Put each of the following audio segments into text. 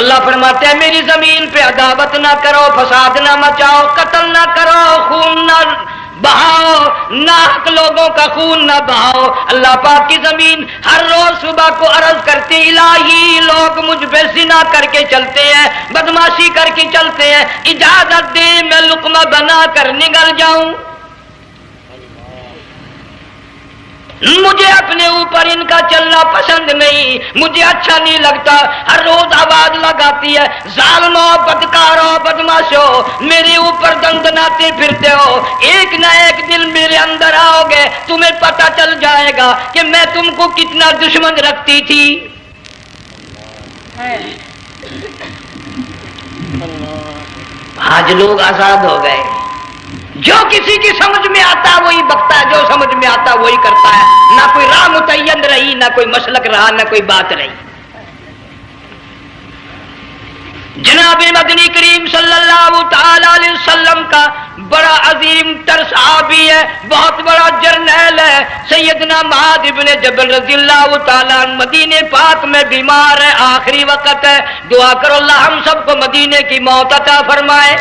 اللہ فرماتے ہیں میری زمین پہ عداوت نہ کرو، فساد نہ مچاؤ، قتل نہ کرو، خون نہ بہاؤ، ناحق لوگوں کا خون نہ بہاؤ۔ اللہ پاک کی زمین ہر روز صبح کو عرض کرتی الہی لوگ مجھ پہ زنا کر کے چلتے ہیں، بدماشی کر کے چلتے ہیں، اجازت دے میں لقمہ بنا کر نگل جاؤں۔ مجھے اپنے اوپر ان کا چلنا پسند نہیں، مجھے اچھا نہیں لگتا۔ ہر روز آواز لگاتی ہے ظالمو، بدکارو، بدماشو، میرے اوپر دندناتے پھرتے ہو، ایک نہ ایک دن میرے اندر آؤ گے، تمہیں پتہ چل جائے گا کہ میں تم کو کتنا دشمن رکھتی تھی۔ آج لوگ آزاد ہو گئے، جو کسی کی سمجھ میں آتا ہے وہی بکتا ہے، جو سمجھ میں آتا ہے وہی کرتا ہے، نہ کوئی راہ متعین رہی، نہ کوئی مسلک رہا، نہ کوئی بات رہی۔ جناب مدنی کریم صلی اللہ تعالی علیہ وسلم کا بڑا عظیم تر صحابی ہے، بہت بڑا جرنیل ہے، سیدنا معاذ بن جبل رضی اللہ تعالیٰ عنہ مدینے پاک میں بیمار ہے، آخری وقت ہے، دعا کرو اللہ ہم سب کو مدینے کی موت عطا فرمائے۔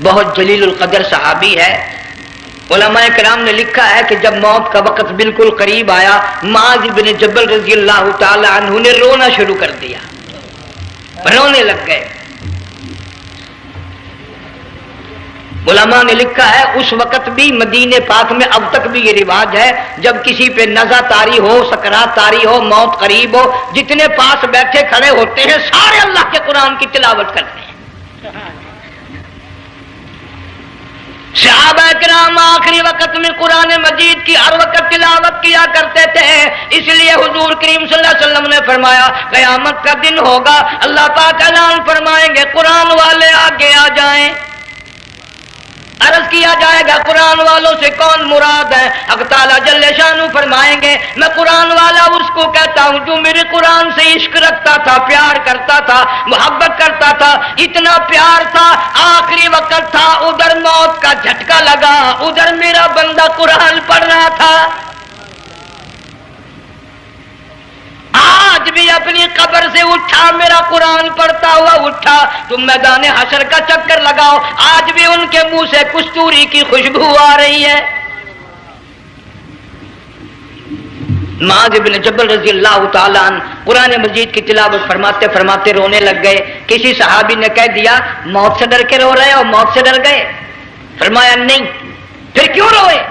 بہت جلیل القدر صحابی ہے۔ علماء کرام نے لکھا ہے کہ جب موت کا وقت بالکل قریب آیا، معاذ بن جبل رضی اللہ تعالی عنہ نے رونا شروع کر دیا، رونے لگ گئے۔ علماء نے لکھا ہے اس وقت بھی مدینے پاک میں اب تک بھی یہ رواج ہے، جب کسی پہ نزع طاری ہو، سکرات طاری ہو، موت قریب ہو، جتنے پاس بیٹھے کھڑے ہوتے ہیں سارے اللہ کے قرآن کی تلاوت کرتے ہیں۔ صحابہ کرام آخری وقت میں قرآن مجید کی ہر وقت تلاوت کیا کرتے تھے، اس لیے حضور کریم صلی اللہ علیہ وسلم نے فرمایا قیامت کا دن ہوگا، اللہ پاک اعلان فرمائیں گے قرآن والے آگے آ جائیں۔ عرض کیا جائے گا قرآن والوں سے کون مراد ہے؟ حق تعالیٰ جل شانہ فرمائیں گے میں قرآن والا اس کو کہتا ہوں جو میرے قرآن سے عشق رکھتا تھا، پیار کرتا تھا، محبت کرتا تھا، اتنا پیار تھا آخری وقت تھا، ادھر موت کا جھٹکا لگا، ادھر میرا بندہ قرآن پڑھ رہا تھا۔ آج بھی اپنی قبر سے اٹھا، میرا قرآن پڑھتا ہوا اٹھا، تم میدان حشر کا چکر لگاؤ، آج بھی ان کے منہ سے کستوری کی خوشبو آ رہی ہے۔ معاذ بن جبل رضی اللہ تعالیٰ عنہ قرآن مجید کی تلاوت فرماتے فرماتے رونے لگ گئے۔ کسی صحابی نے کہہ دیا موت سے ڈر کے رو رہے ہو، موت سے ڈر گئے؟ فرمایا نہیں۔ پھر کیوں روئے؟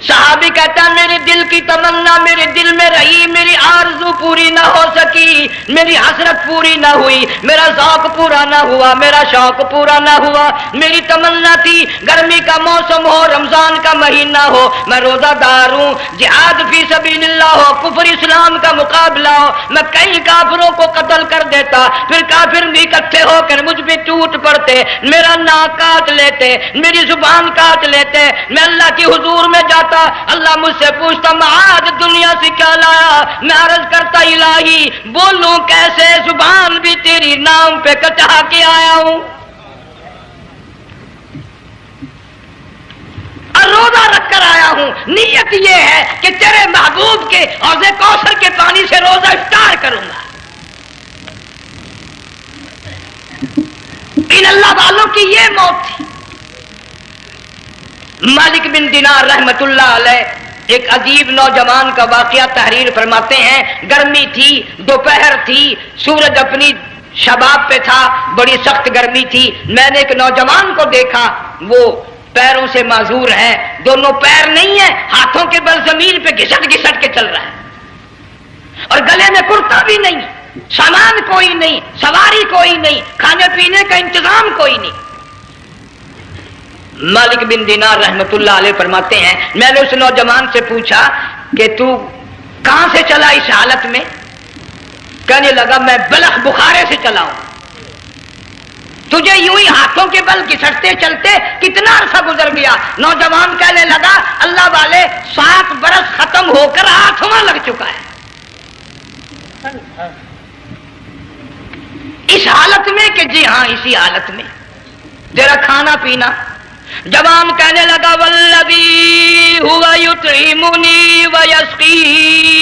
صحابی کہتا ہے میرے دل کی تمنا میرے دل میں رہی، میری آرزو پوری نہ ہو سکی، میری حسرت پوری نہ ہوئی، میرا ذوق پورا نہ ہوا، میرا شوق پورا نہ ہوا۔ میری تمنا تھی گرمی کا موسم ہو، رمضان کا مہینہ ہو، میں روزہ دار ہوں، جہاد فی سبیل اللہ ہو، کفر اسلام کا مقابلہ ہو، میں کئی کافروں کو قتل کر دیتا، پھر کافر بھی اکٹھے ہو کر مجھ پہ ٹوٹ پڑتے، میرا ناک کاٹ لیتے، میری زبان کاٹ لیتے، میں اللہ کی حضور میں جاتا، اللہ مجھ سے پوچھتا معاذ دنیا سے کیا لایا؟ میں عرض کرتا الہی بولوں کیسے، زبان بھی تیری نام پہ کٹا کے آیا ہوں، اور روزہ رکھ کر آیا ہوں، نیت یہ ہے کہ تیرے محبوب کے حوض کوثر کے پانی سے روزہ افطار کروں گا۔ ان اللہ والوں کی یہ موت تھی۔ مالک بن دینار رحمت اللہ علیہ ایک عجیب نوجوان کا واقعہ تحریر فرماتے ہیں، گرمی تھی، دوپہر تھی، سورج اپنی شباب پہ تھا، بڑی سخت گرمی تھی، میں نے ایک نوجوان کو دیکھا، وہ پیروں سے معذور ہے، دونوں پیر نہیں ہیں، ہاتھوں کے بل زمین پہ گھسٹ گھسٹ کے چل رہا ہے، اور گلے میں کرتا بھی نہیں، سامان کوئی نہیں، سواری کوئی نہیں، کھانے پینے کا انتظام کوئی نہیں۔ مالک بن دینار رحمت اللہ علیہ فرماتے ہیں میں نے اس نوجوان سے پوچھا کہ تو کہاں سے چلا اس حالت میں؟ کہنے لگا میں بلخ بخارے سے چلا ہوں۔ تجھے یوں ہی ہاتھوں کے بل گھسٹتے چلتے کتنا عرصہ گزر گیا؟ نوجوان کہنے لگا اللہ والے 7 برس ختم ہو کر 8واں لگ چکا ہے۔ اس حالت میں کہ جی ہاں اسی حالت میں تیرا کھانا پینا۔ جوان کہنے لگا والذی هو یطعمنی ویسقین،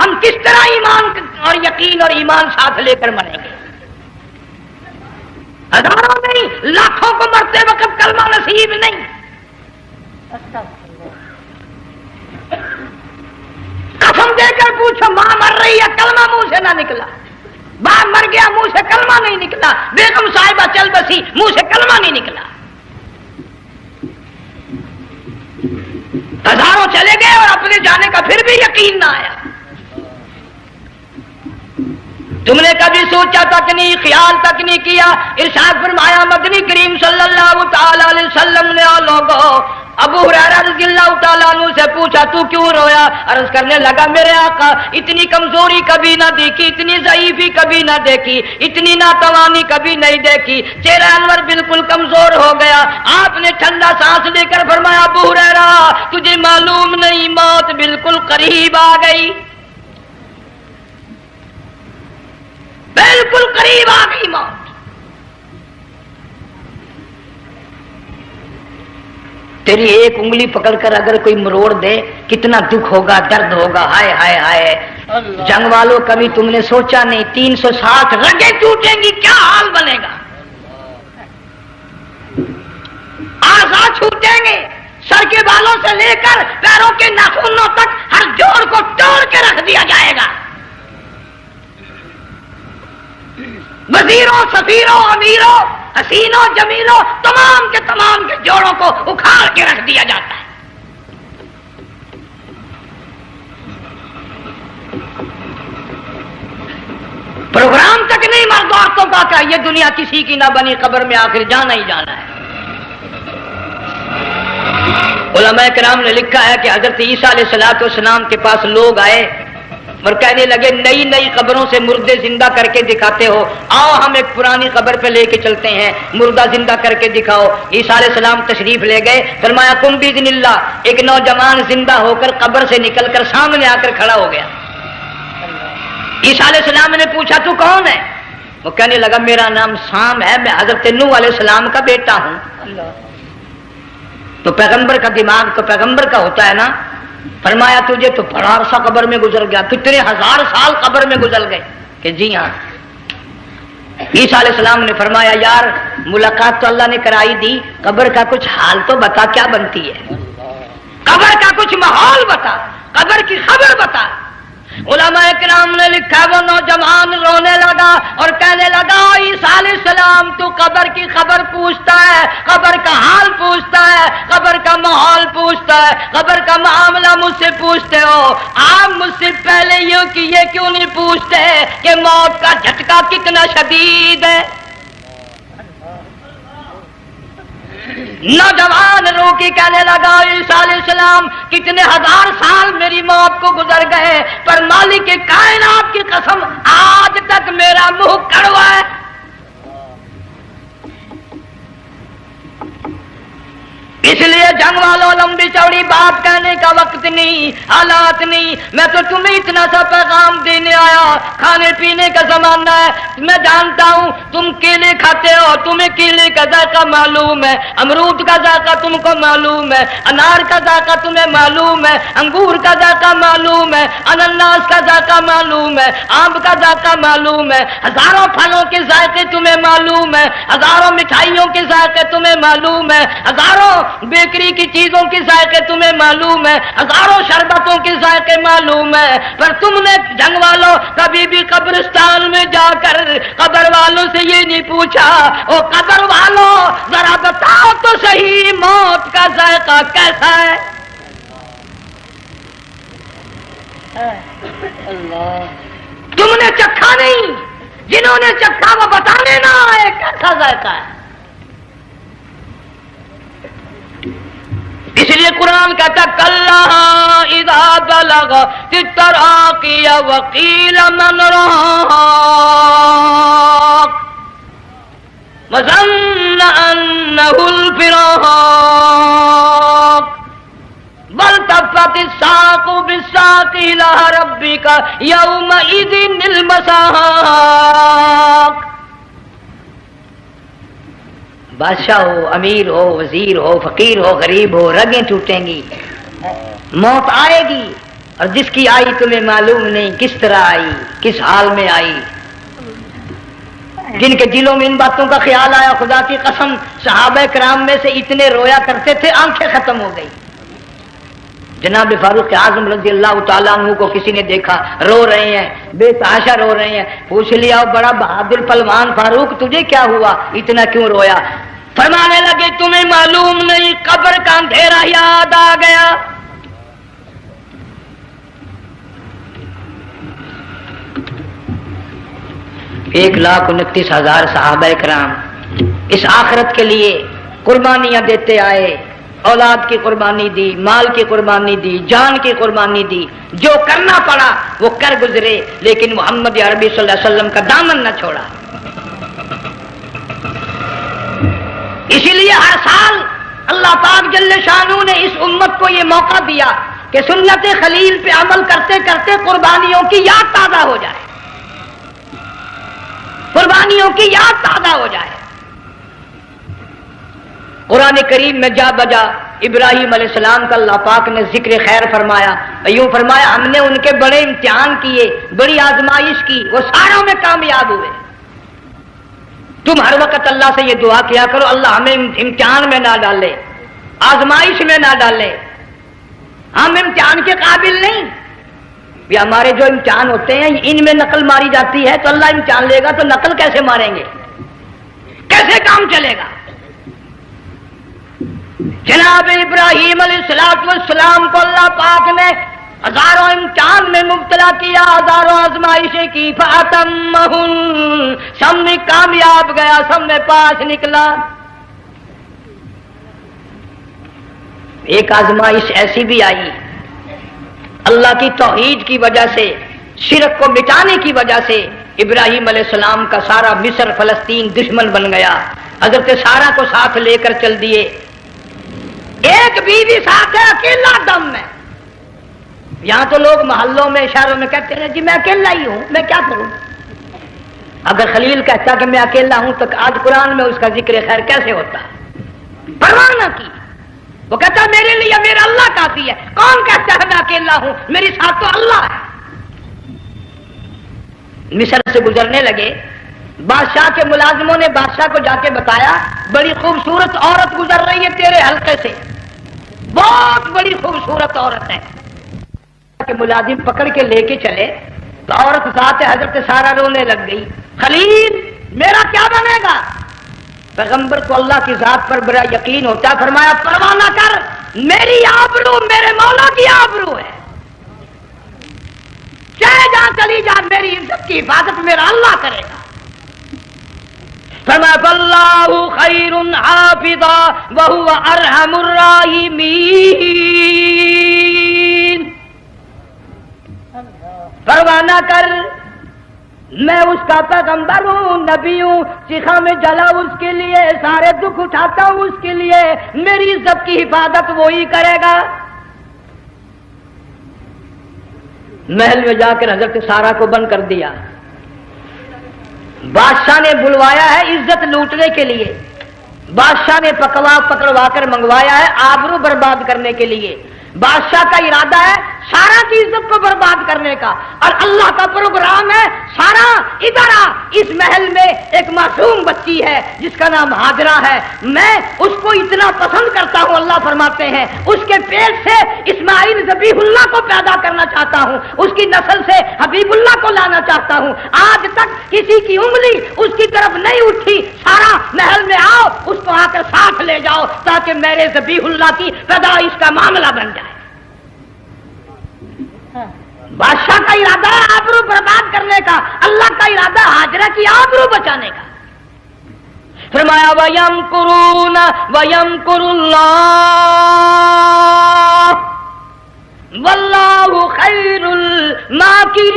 ہم کس طرح ایمان اور یقین اور ایمان ساتھ لے کر مریں گے؟ ہزاروں نہیں لاکھوں کو مرتے وقت کلمہ نصیب نہیں. قسم دے کر پوچھو، ماں مر رہی ہے کلمہ منہ سے نہ نکلا، باپ مر گیا منہ سے کلمہ نہیں نکلا، بیگم صاحبہ چل بسی منہ سے کلمہ نہیں نکلا. ہزاروں چلے گئے اور اپنے جانے کا پھر بھی یقین نہ آیا. تم نے کبھی سوچا تک نہیں، خیال تک نہیں کیا. ارشاد فرمایا مدنی کریم صلی اللہ تعالی علیہ وسلم نے لوگوں ابو ہریرہ رضی اللہ تعالیٰ عنہ سے پوچھا تو کیوں رویا؟ عرض کرنے لگا میرے آقا اتنی کمزوری کبھی نہ دیکھی، اتنی ضعیفی کبھی نہ دیکھی، اتنی ناتوانی کبھی نہیں دیکھی. چہرہ انور بالکل کمزور ہو گیا. آپ نے ٹھنڈا سانس لے کر فرمایا ابو ہریرہ تجھے معلوم نہیں موت بالکل قریب آ گئی، بالکل قریب آ گئی موت. تیری ایک انگلی پکڑ کر اگر کوئی مروڑ دے کتنا دکھ ہوگا، درد ہوگا. ہائے ہائے ہائے. جنگ والوں کبھی تم نے سوچا نہیں 360 رگیں ٹوٹیں گی کیا حال بنے گا، اعضاء چھوٹیں گے، سر کے بالوں سے لے کر پیروں کے ناخنوں تک ہر جوڑ کو توڑ کے رکھ دیا جائے گا. وزیروں سفیروں امیروں حسینوں جمیلوں تمام کے جوڑوں کو اکھاڑ کے رکھ دیا جاتا ہے. پروگرام تک نہیں مرد عورتوں کا کہ یہ دنیا کسی کی نہ بنی، قبر میں آخر جانا ہی جانا ہے. علماء کرام نے لکھا ہے کہ حضرت عیسیٰ علیہ الصلوۃ والسلام کے پاس لوگ آئے اور کہنے لگے نئی نئی قبروں سے مردے زندہ کر کے دکھاتے ہو، آؤ ہم ایک پرانی قبر پہ لے کے چلتے ہیں، مردہ زندہ کر کے دکھاؤ. عیسیٰ علیہ السلام تشریف لے گئے. فرمایا قم باذن اللہ. ایک نوجوان زندہ ہو کر قبر سے نکل کر سامنے آ کر کھڑا ہو گیا. عیسیٰ علیہ السلام نے پوچھا تو کون ہے؟ وہ کہنے لگا میرا نام سام ہے، میں حضرت نوح علیہ السلام کا بیٹا ہوں. تو پیغمبر کا دماغ تو پیغمبر کا ہوتا ہے نا. فرمایا تجھے تو بڑا عرصہ قبر میں گزر گیا، کتنے ہزار سال قبر میں گزر گئے؟ کہ جی ہاں. عیسیٰ علیہ السلام نے فرمایا یار ملاقات تو اللہ نے کرائی دی، قبر کا کچھ حال تو بتا کیا بنتی ہے، قبر کا کچھ ماحول بتا، قبر کی خبر بتا. علماء کرام نے لکھا وہ نوجوان رونے لگا اور کہنے لگا عیسیٰ علیہ السلام تو قبر کی خبر پوچھتا ہے، قبر کا حال پوچھتا ہے، قبر کا ماحول پوچھتا ہے، قبر کا معاملہ مجھ سے پوچھتے ہو، آپ مجھ سے پہلے یہ کیوں نہیں پوچھتے کہ موت کا جھٹکا کتنا شدید ہے؟ نوجوان رو کے کہنے لگا عیسیٰ علیہ السلام کتنے ہزار سال میری موت کو گزر گئے پر مالک کائنات کی قسم آج تک میرا منہ کڑوا ہے. اس لیے جنگ والوں لمبی چوڑی بات کہنے کا وقت نہیں، حالات نہیں. میں تو تمہیں اتنا سا پیغام دینے آیا، کھانے پینے کا زمانہ ہے. میں جانتا ہوں تم کیلے کھاتے ہو، تمہیں کیلے کا ذائقہ معلوم ہے، امرود کا ذائقہ تم کو معلوم ہے، انار کا ذائقہ تمہیں معلوم ہے، انگور کا ذائقہ معلوم ہے، انناس کا ذائقہ معلوم ہے، آم کا ذائقہ معلوم ہے، ہزاروں پھلوں کے ذائقے تمہیں معلوم ہے، ہزاروں مٹھائیوں کے ذائقے تمہیں معلوم ہے، ہزاروں بیکری کی چیزوں کے ذائقے تمہیں معلوم ہے، ہزاروں شربتوں کے ذائقے معلوم ہے. پر تم نے جنگ والوں کبھی بھی قبرستان میں جا کر قبر والوں سے یہ نہیں پوچھا او قبر والوں ذرا بتاؤ تو صحیح موت کا ذائقہ کیسا ہے؟ تم نے چکھا نہیں، جنہوں نے چکھا وہ بتانے نہ آئے کیسا ذائقہ ہے. اس لیے قرآن کہتا کلا اذا بلغت التراقی وقیل من راق وظن انه الفراق والتفت الساق بالساق الى ربك يومئذ المساق. بادشاہ ہو، امیر ہو، وزیر ہو، فقیر ہو، غریب ہو، رگیں ٹوٹیں گی، موت آئے گی اور جس کی آئی تمہیں معلوم نہیں کس طرح آئی، کس حال میں آئی. جن کے دلوں میں ان باتوں کا خیال آیا، خدا کی قسم صحابہ کرام میں سے اتنے رویا کرتے تھے آنکھیں ختم ہو گئی. جناب فاروق اعظم رضی اللہ تعالیٰ عنہ کو کسی نے دیکھا رو رہے ہیں، بے تحاشا رو رہے ہیں. پوچھ لیا بڑا بہادر پہلوان فاروق تجھے کیا ہوا، اتنا کیوں رویا؟ فرمانے لگے تمہیں معلوم نہیں قبر کا اندھیرا یاد آ گیا. ایک 1,29,000 صحابہ کرام اس آخرت کے لیے قربانیاں دیتے آئے، اولاد کی قربانی دی، مال کی قربانی دی، جان کی قربانی دی، جو کرنا پڑا وہ کر گزرے، لیکن محمد عربی صلی اللہ علیہ وسلم کا دامن نہ چھوڑا. اسی لیے ہر سال اللہ پاک جل شانہ نے اس امت کو یہ موقع دیا کہ سنت خلیل پہ عمل کرتے کرتے قربانیوں کی یاد تازہ ہو جائے، قربانیوں کی یاد تازہ ہو جائے. قرآن کریم میں جا بجا ابراہیم علیہ السلام کا اللہ پاک نے ذکر خیر فرمایا. یوں فرمایا ہم نے ان کے بڑے امتحان کیے، بڑی آزمائش کی، وہ ساروں میں کامیاب ہوئے. تم ہر وقت اللہ سے یہ دعا کیا کرو اللہ ہمیں امتحان میں نہ ڈالے، آزمائش میں نہ ڈالے. ہم امتحان کے قابل نہیں. یہ ہمارے جو امتحان ہوتے ہیں ان میں نقل ماری جاتی ہے، تو اللہ امتحان لے گا تو نقل کیسے ماریں گے، کیسے کام چلے گا؟ جناب ابراہیم علیہ السلام کو اللہ پاک نے ہزاروں امتحان میں مبتلا کیا، ہزاروں آزمائشیں کی، فَأَتَمَّهُنَّ سب میں کامیاب گیا، سب میں پاس نکلا. ایک آزمائش ایسی بھی آئی اللہ کی توحید کی وجہ سے، شرک کو مٹانے کی وجہ سے ابراہیم علیہ السلام کا سارا مصر فلسطین دشمن بن گیا. حضرت سارہ کو ساتھ لے کر چل دیے، ایک بیوی ساتھ ہے، اکیلا دم میں. یہاں تو لوگ محلوں میں اشاروں میں کہتے ہیں جی میں اکیلا ہی ہوں، میں کیا کروں. اگر خلیل کہتا کہ میں اکیلا ہوں تو آج قرآن میں اس کا ذکر خیر کیسے ہوتا؟ پرواہ نہ کی. وہ کہتا میرے لیے میرا اللہ کافی ہے. کون کہتا ہے میں اکیلا ہوں، میری ساتھ تو اللہ ہے. مصر سے گزرنے لگے، بادشاہ کے ملازموں نے بادشاہ کو جا کے بتایا بڑی خوبصورت عورت گزر رہی ہے تیرے حلقے سے، بہت بڑی خوبصورت عورت ہے. کہ ملازم پکڑ کے لے کے چلے تو عورت ذات حضرت سارہ رونے لگ گئی. خلیل میرا کیا بنے گا؟ پیغمبر کو اللہ کی ذات پر بڑا یقین ہوتا، فرمایا پرواہ نہ کر، میری آبرو میرے مولا کی آبرو ہے، چاہے جہاں چلی جا میری عزت کی حفاظت میرا اللہ کرے گا. فرمایا فاللہ خیر حافظا وہو ارحم الراحمین. پرواہ نہ کر، میں اس کا پیغمبر ہوں، نبی ہوں، چیخا میں جلا اس کے لیے، سارے دکھ اٹھاتا ہوں اس کے لیے، میری عزت کی حفاظت وہی کرے گا. محل میں جا کر حضرت سارہ کو بند کر دیا. بادشاہ نے بلوایا ہے عزت لوٹنے کے لیے، بادشاہ نے پکڑوا کر منگوایا ہے آبرو برباد کرنے کے لیے. بادشاہ کا ارادہ ہے سارا کی عزت کو برباد کرنے کا، اور اللہ کا پروگرام ہے سارا ادھر آ، اس محل میں ایک معصوم بچی ہے جس کا نام ہاجرہ ہے، میں اس کو اتنا پسند کرتا ہوں، اللہ فرماتے ہیں اس کے پیٹ سے اسماعیل ذبیح اللہ کو پیدا کرنا چاہتا ہوں، اس کی نسل سے حبیب اللہ کو لانا چاہتا ہوں. آج تک کسی کی انگلی اس کی طرف نہیں اٹھی. سارا محل میں آؤ، اس کو آ کر ساتھ لے جاؤ تاکہ میرے ذبیح اللہ کی پیدائش کا معاملہ بن جائے. بادشاہ کا ارادہ ہے آبرو برباد کرنے کا، اللہ کا ارادہ ہاجرہ کی آبرو بچانے کا. فرمایا وَيَمْكُرُونَ وَيَمْكُرُ اللَّهُ وَاللَّهُ خَيْرُ الْمَاكِرِينَ.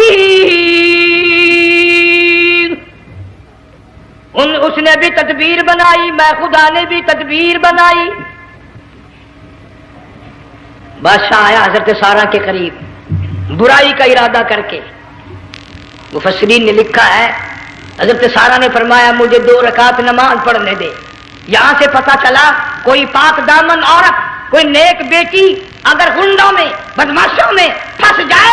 اس نے بھی تدبیر بنائی، میں خدا نے بھی تدبیر بنائی. بادشاہ آیا حضرت سارہ کے قریب برائی کا ارادہ کر کے. مفسرین نے لکھا ہے حضرت سارہ نے فرمایا مجھے 2 رکعت نماز پڑھنے دے. یہاں سے پتہ چلا کوئی پاک دامن عورت، کوئی نیک بیٹی اگر گنڈوں میں بدماشوں میں پھنس جائے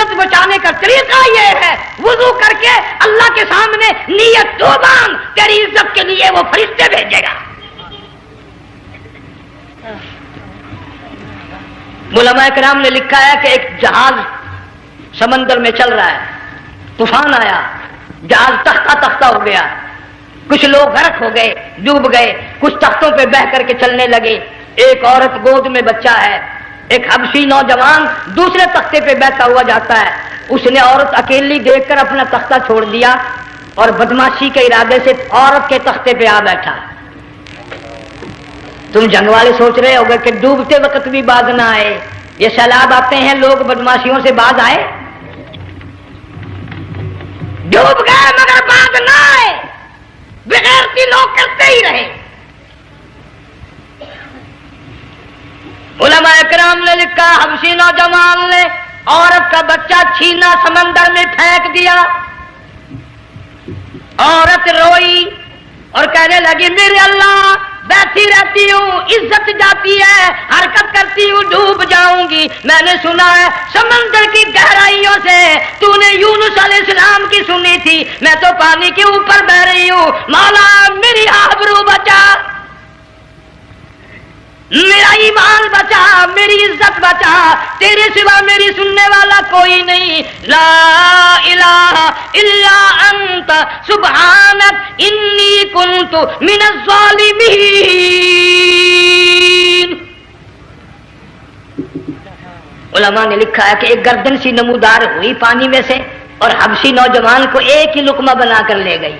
عزت بچانے کا طریقہ یہ ہے وضو کر کے اللہ کے سامنے نیت تو مانگ، تیری عزت کے لیے وہ فرشتے بھیجے گا۔ علماء کرام نے لکھا ہے کہ ایک جہاز سمندر میں چل رہا ہے، طوفان آیا، جہاز تختہ تختہ ہو گیا، کچھ لوگ غرق ہو گئے، ڈوب گئے، کچھ تختوں پہ بہ کر کے چلنے لگے۔ ایک عورت گود میں بچہ ہے، ایک حبشی نوجوان دوسرے تختے پہ بیٹھا ہوا جاتا ہے۔ اس نے عورت اکیلی دیکھ کر اپنا تختہ چھوڑ دیا اور بدماشی کے ارادے سے عورت کے تختے پہ آ بیٹھا۔ تم جنگ والے سوچ رہے ہوگے کہ ڈوبتے وقت بھی باز نہ آئے، یہ سیلاب آتے ہیں لوگ بدماشیوں سے باز آئے؟ ڈوب گئے مگر باز نہ آئے، بغیرتی لوگ کرتے ہی رہے۔ علماء کرام نے لکھا حبشی نوجوان نے عورت کا بچہ چھینا سمندر میں پھینک دیا۔ عورت روئی اور کہنے لگی میرے اللہ بیٹھی رہتی ہوں، عزت جاتی ہے، حرکت کرتی ہوں، ڈوب جاؤں گی۔ میں نے سنا ہے سمندر کی گہرائیوں سے تو نے یونس علیہ السلام کی سنی تھی، میں تو پانی کے اوپر بہ رہی ہوں، مولا میری آبرو بچا، میرا ایمان بچا، میری عزت بچا، تیرے سوا میری سننے والا کوئی نہیں، لا الہ الا انت سبحانک انی کنت من الظالمین۔ علماء نے لکھا ہے کہ ایک گردن سی نمودار ہوئی پانی میں سے اور حبشی نوجوان کو ایک ہی لقمہ بنا کر لے گئی۔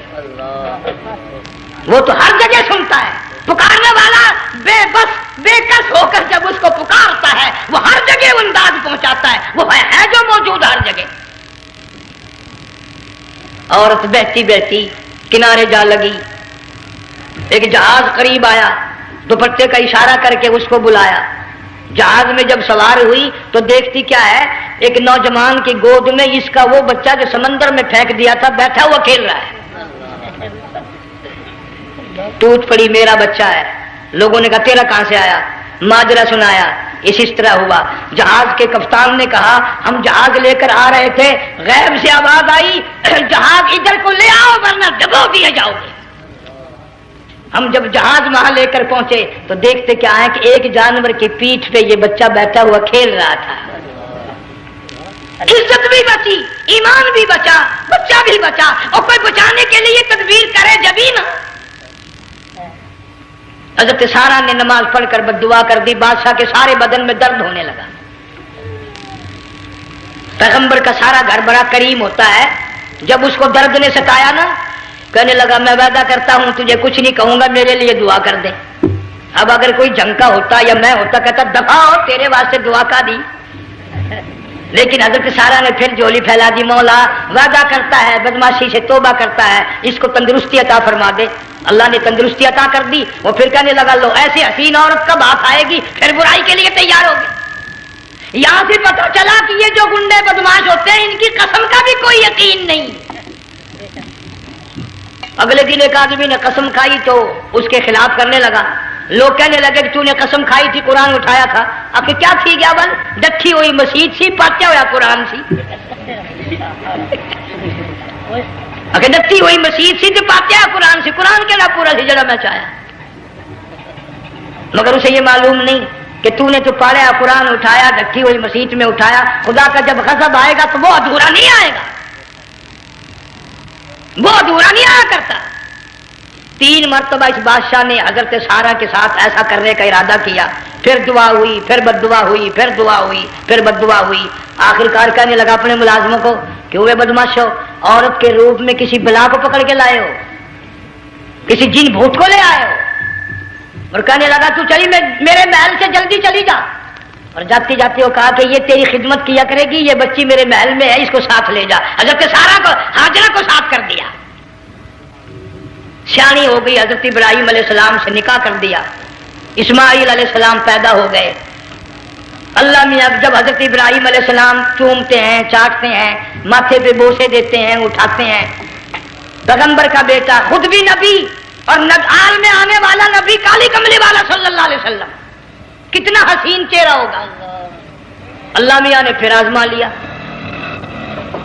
وہ تو ہر جگہ سنتا ہے، پکارنے والا بے بس بے کس ہو کر جب اس کو پکارتا ہے وہ ہر جگہ انداز پہنچاتا ہے، وہ ہے جو موجود ہر جگہ۔ عورت بہتی بہتی کنارے جا لگی، ایک جہاز قریب آیا، دوپٹے کا اشارہ کر کے اس کو بلایا۔ جہاز میں جب سوار ہوئی تو دیکھتی کیا ہے، ایک نوجوان کی گود میں اس کا وہ بچہ جو سمندر میں پھینک دیا تھا بیٹھا ہوا کھیل رہا ہے۔ ٹوٹ پڑی میرا بچہ ہے۔ لوگوں نے کہا تیرا کہاں سے آیا؟ ماجرا سنایا، اس طرح ہوا۔ جہاز کے کپتان نے کہا ہم جہاز لے کر آ رہے تھے، غیب سے آواز آئی جہاز ادھر کو لے آؤ ورنہ ڈبو دیے جاؤ گے۔ ہم جب جہاز وہاں لے کر پہنچے تو دیکھتے کیا ہے کہ ایک جانور کی پیٹھ پہ یہ بچہ بیٹھا ہوا کھیل رہا تھا۔ عزت بھی بچی، ایمان بھی بچا، بچہ بھی بچا، اور کوئی بچانے کے لیے تدبیر کرے جبھی نا۔ حضرت سارا نے نماز پڑھ کر بددعا کر دی، بادشاہ کے سارے بدن میں درد ہونے لگا۔ پیغمبر کا سارا گھر بڑا کریم ہوتا ہے، جب اس کو درد نے ستایا نا کہنے لگا میں وعدہ کرتا ہوں تجھے کچھ نہیں کہوں گا، میرے لیے دعا کر دے۔ اب اگر کوئی جنگ کا ہوتا یا میں ہوتا کہتا دفع ہو تیرے واسطے دعا کا دی، لیکن حضرت سارا نے پھر جولی پھیلا دی، مولا وعدہ کرتا ہے بدماشی سے توبہ کرتا ہے، اس کو تندرستی عطا فرما دے۔ اللہ نے تندرستی عطا کر دی۔ وہ پھر کہنے لگا لو ایسی حسین عورت کب ہاتھ آئے گی، پھر برائی کے لیے تیار ہوگی۔ یہاں سے پتہ چلا کہ یہ جو گنڈے بدماش ہوتے ہیں ان کی قسم کا بھی کوئی یقین نہیں۔ اگلے دن ایک آدمی نے قسم کھائی تو اس کے خلاف کرنے لگا۔ لوگ کہنے لگے کہ تو نے قسم کھائی تھی، قرآن اٹھایا تھا، اب کیا تھی گیا بل ڈٹھی ہوئی مسجد سی، پاٹیا ہوا قرآن سی، اگر ڈٹھی ہوئی مسجد سی تو پاٹیا قرآن سی، قرآن کے لا پورا سی جڑا میں چاہیا، مگر اسے یہ معلوم نہیں کہ تو نے تو پاڑیا قرآن اٹھایا، ڈٹھی ہوئی مسجد میں اٹھایا۔ خدا کا جب غضب آئے گا تو وہ ادھورا نہیں آئے گا، وہ ادھورا نہیں آیا کرتا۔ 3 مرتبہ اس بادشاہ نے حضرت سارا کے ساتھ ایسا کرنے کا ارادہ کیا، پھر دعا ہوئی، پھر بد دعا ہوئی، پھر دعا ہوئی، پھر بد دعا ہوئی۔ آخر کار کہنے لگا اپنے ملازموں کو کہ ہوئے بدماشو، عورت کے روپ میں کسی بلا کو پکڑ کے لائے ہو، کسی جن بھوت کو لے آئے ہو، اور کہنے لگا تو چلی میرے محل سے جلدی چلی جا، اور جاتی جاتی وہ کہا کہ یہ تیری خدمت کیا کرے گی، یہ بچی میرے محل میں ہے، اس کو ساتھ لے جا۔ حضرت سارا کو ہاجرہ کو ساتھ کر دیا، سیانی ہو گئی، حضرت ابراہیم علیہ السلام سے نکاح کر دیا، اسماعیل علیہ السلام پیدا ہو گئے۔ اللہ میاں جب حضرت ابراہیم علیہ السلام چومتے ہیں، چاٹتے ہیں، ماتھے پہ بوسے دیتے ہیں، اٹھاتے ہیں، پیغمبر کا بیٹا خود بھی نبی اور آل میں آنے والا نبی کالی کملی والا صلی اللہ علیہ وسلم، کتنا حسین چہرہ ہوگا۔ اللہ میاں نے پھر آزما لیا،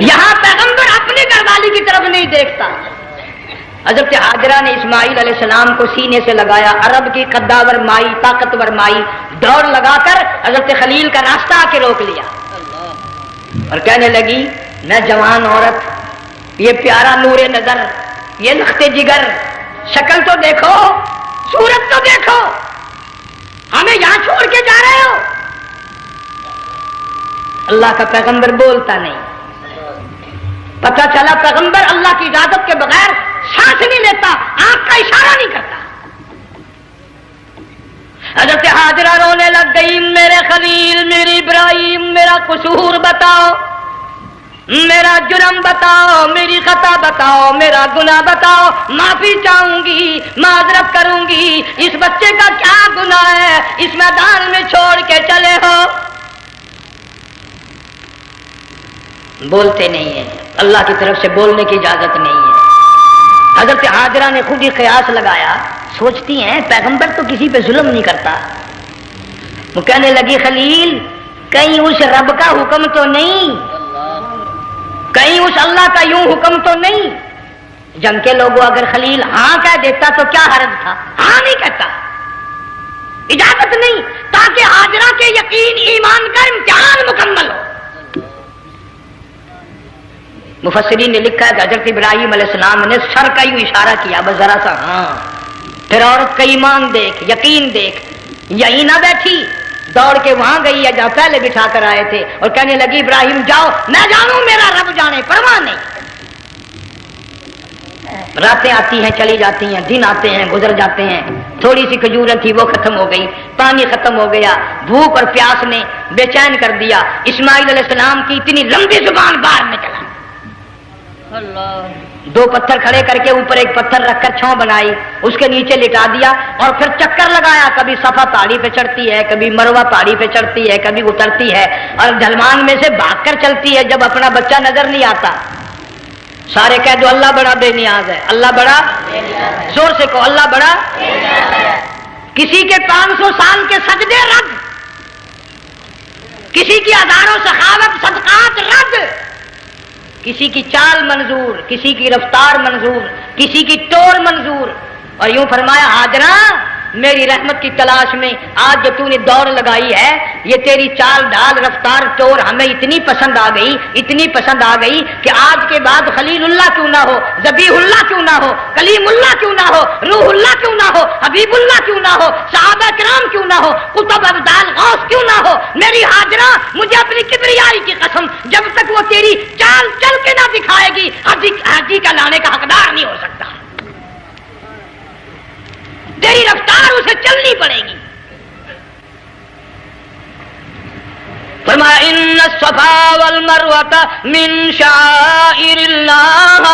یہاں پیغمبر اپنے گھر والی کی طرف نہیں دیکھتا. حضرت حاجرہ نے اسماعیل علیہ السلام کو سینے سے لگایا. عرب کی قداور مائی، طاقتور مائی، دوڑ لگا کر حضرت خلیل کا راستہ آ کے روک لیا اور کہنے لگی میں جوان عورت، یہ پیارا نور نظر، یہ لخت جگر، شکل تو دیکھو، صورت تو دیکھو، ہمیں یہاں چھوڑ کے جا رہے ہو. اللہ کا پیغمبر بولتا نہیں. پتہ چلا پیغمبر اللہ کی اجازت کے بغیر سانس نہیں لیتا، آنکھ کا اشارہ نہیں کرتا. حضرت حاجرہ رونے لگ گئی، میرے خلیل، میری ابراہیم، میرا قصور بتاؤ، میرا جرم بتاؤ، میری خطا بتاؤ، میرا گناہ بتاؤ، معافی چاہوں گی، معذرت کروں گی. اس بچے کا کیا گناہ ہے اس میدان میں چھوڑ کے چلے ہو؟ بولتے نہیں ہیں، اللہ کی طرف سے بولنے کی اجازت نہیں ہے. حضرت حاجرہ نے خود ہی قیاس لگایا، سوچتی ہیں پیغمبر تو کسی پہ ظلم نہیں کرتا. وہ کہنے لگی خلیل، کہیں اس رب کا حکم تو نہیں، کہیں اس اللہ کا یوں حکم تو نہیں. جنگ کے لوگوں اگر خلیل ہاں کہہ دیتا تو کیا حرج تھا؟ ہاں نہیں کہتا، اجازت نہیں، تاکہ حاجرہ کے یقین ایمان کا امتحان مکمل ہو. مفسرین نے لکھا ہے کہ حضرت ابراہیم علیہ السلام نے سر کا یوں اشارہ کیا، بس ذرا سا ہاں. پھر عورت کا ایمان دیکھ، یقین دیکھ، یہی نہ بیٹھی، دوڑ کے وہاں گئی ہے جہاں پہلے بٹھا کر آئے تھے اور کہنے لگی ابراہیم جاؤ، میں جانوں میرا رب جانے، پرواہ نہیں. راتیں آتی ہیں چلی جاتی ہیں، دن آتے ہیں گزر جاتے ہیں. تھوڑی سی کھجوریں تھی وہ ختم ہو گئی، پانی ختم ہو گیا، بھوک اور پیاس نے بے چین کر دیا. اسماعیل علیہ السلام کی اتنی لمبی زبان باہر نکلا. دو پتھر کھڑے کر کے اوپر ایک پتھر رکھ کر چھاؤں بنائی، اس کے نیچے لٹا دیا اور پھر چکر لگایا. کبھی صفا پہاڑی پہ چڑھتی ہے، کبھی مروہ پہاڑی پہ چڑھتی ہے، کبھی اترتی ہے اور ڈھلوان میں سے بھاگ کر چلتی ہے. جب اپنا بچہ نظر نہیں آتا، سارے کہہ دو اللہ بڑا بے نیاز ہے، اللہ بڑا، زور سے کہو اللہ بڑا. کسی کے 500 سال کے سجدے رد، کسی کی ہزاروں سخاوت صدقات رد، کسی کی چال منظور، کسی کی رفتار منظور، کسی کی ٹور منظور. اور یوں فرمایا حاجرہ میری رحمت کی تلاش میں آج جو تو نے دوڑ لگائی ہے، یہ تیری چال ڈھال رفتار ٹور ہمیں اتنی پسند آ گئی، اتنی پسند آ گئی کہ آج کے بعد خلیل اللہ کیوں نہ ہو، ذبیح اللہ کیوں نہ ہو، کلیم اللہ کیوں نہ ہو، روح اللہ کیوں نہ ہو، حبیب اللہ کیوں نہ ہو، صحابہ کرام کیوں نہ ہو، قطب ابدال غوث کیوں نہ ہو. میری حاجرہ مجھے اپنی کبریائی کی قسم، جب تک وہ تیری چال چل کے نہ دکھائے گی حاجی کا لانے کا حقدار نہیں ہو سکتا. تیری رفتار اسے چلنی پڑے گی. فرمایا ان الصفا والمروہ من شعائر اللہ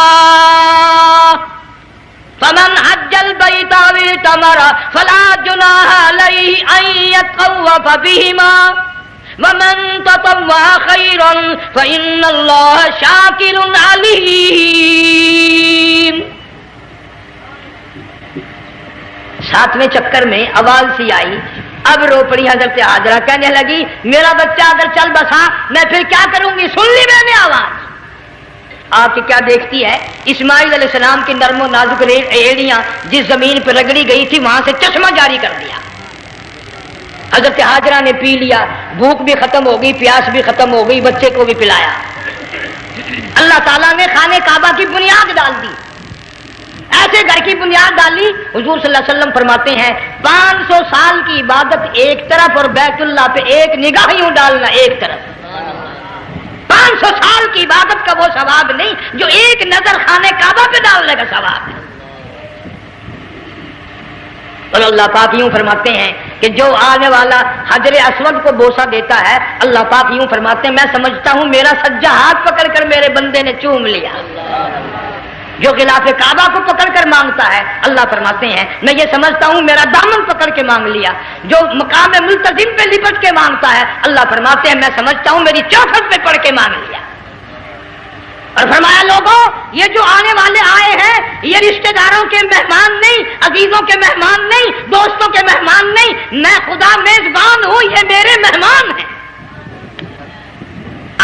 فمن حج البیت او اعتمر فلا جناح علیہ ان یطوف بہما ومن تطوع خیرا فإن اللہ شاکر علیم. 7ویں چکر میں آواز سی آئی، اب رو پڑی حضرت حاجرہ، کہنے لگی میرا بچہ اگر چل بسا میں پھر کیا کروں گی. سن لی میں نے آواز. آپ کی کیا دیکھتی ہے، اسماعیل علیہ السلام کی نرم و نازک ایڑیاں جس زمین پہ رگڑی گئی تھی وہاں سے چشمہ جاری کر دیا. حضرت حاجرہ نے پی لیا، بھوک بھی ختم ہو گئی، پیاس بھی ختم ہو گئی، بچے کو بھی پلایا. اللہ تعالیٰ نے خانے کعبہ کی بنیاد ڈال دی، ایسے گھر کی بنیاد ڈالی. حضور صلی اللہ علیہ وسلم فرماتے ہیں 500 سال کی عبادت ایک طرف اور بیت اللہ پہ ایک نگاہ یوں ڈالنا ایک طرف. 500 سال کی عبادت کا وہ ثواب نہیں جو ایک نظر خانے کعبہ پہ ڈالنے کا ثواب ہے. اور اللہ پاک یوں فرماتے ہیں کہ جو آنے والا حجر اسود کو بوسہ دیتا ہے، اللہ پاک یوں فرماتے ہیں میں سمجھتا ہوں میرا سجا ہاتھ پکڑ کر میرے بندے نے چوم لیا. جو غلاف کعبہ کو پکڑ کر مانگتا ہے، اللہ فرماتے ہیں میں یہ سمجھتا ہوں میرا دامن پکڑ کے مانگ لیا. جو مقام ملتزم پہ لپٹ کے مانگتا ہے، اللہ فرماتے ہیں میں سمجھتا ہوں میری چوکھٹ پہ پڑھ کے مانگ لیا. اور فرمایا لوگوں یہ جو آنے والے آئے ہیں یہ رشتہ داروں کے مہمان نہیں، عزیزوں کے مہمان نہیں، دوستوں کے مہمان نہیں، میں خدا میزبان ہوں، یہ میرے مہمان ہیں.